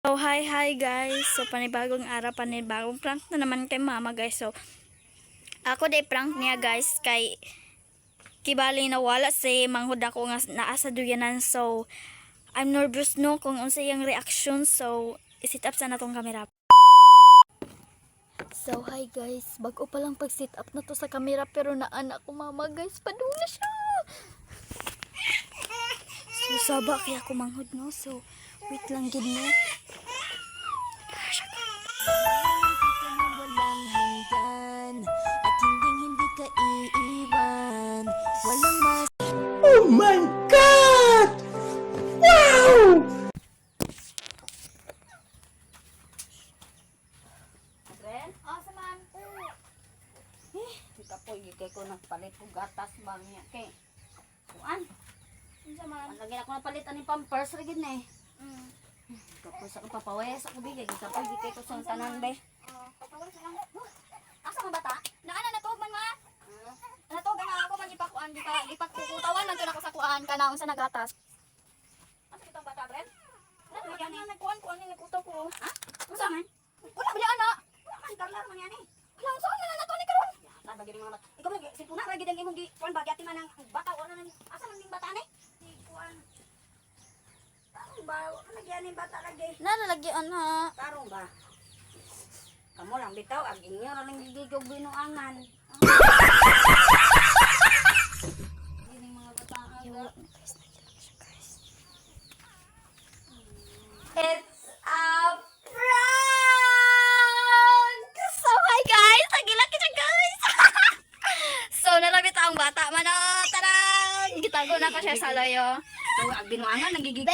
So, hi guys. So, panibagong araw, panibagong prank na naman kay mama guys. So, ako day prank niya guys kay kibali na wala si manghud ako nga naa sa duyanan. So, I'm nervous no kung unsa yung reaction. So, i-sit up sa natong camera. So, hi guys. Bago pa lang pag-sit up na to sa camera pero naanak ko mama guys. Padula siya. So, saba kaya ako manghud no. So, wait lang gid no. Walang hanggan at hindi ka iiwan. Walang mas... Oh my God! Wow! Friend? Asa man? Kita po, ikay ko nagpalit ko gatas bang niya. Kay, kuan? Unsa man? Lagi ako napalitan ni Pampers, rigid na eh. Tapos ako papawes ako bigay. Kita po, ikay ko sa tanan ba? Papawala lang. Asa man bata? Naana natog man ma? Natog na ako man ipakuan ipagkukutawan man ako sa kuan kana unsa nagatas. Asa kitang bata, Bren? Ano yan ni nagkuan ni nagkuto ko. Ha? Unsa man? Wala bali ana. Wala man darlar man yan eh. Wala unsa na nato ni karon? Na bagay mga bata. Ikaw lagi si tuna lagi dang imong gi kuan bagyati man ang bata wala na asa man ning bata ni? Si kuan. Tarong ba? Wala lagi ni bata lagi. Nalalagyan ha. Tarong ba? Kamu lang bitaw, ang inyo lang gigigog binuangan. Ini mga bata aga. It's a prank! So, hi guys! Nagilak kita guys! So, nalabit ang bata man o. Tarang! Gitago na ko siya sa loyo. So, ang binuangan nagigigog.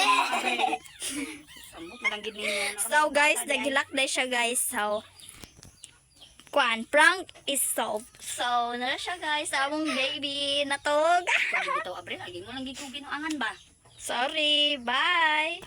Sambot na lang gid ninyo. So, guys, nagilak na siya guys. So, kuan, prank is solved. So, nala siya guys. Sa among baby. Natog. Sabi bitaw Abril, aging mo lang gigugin ang angan ba? Sorry. Bye!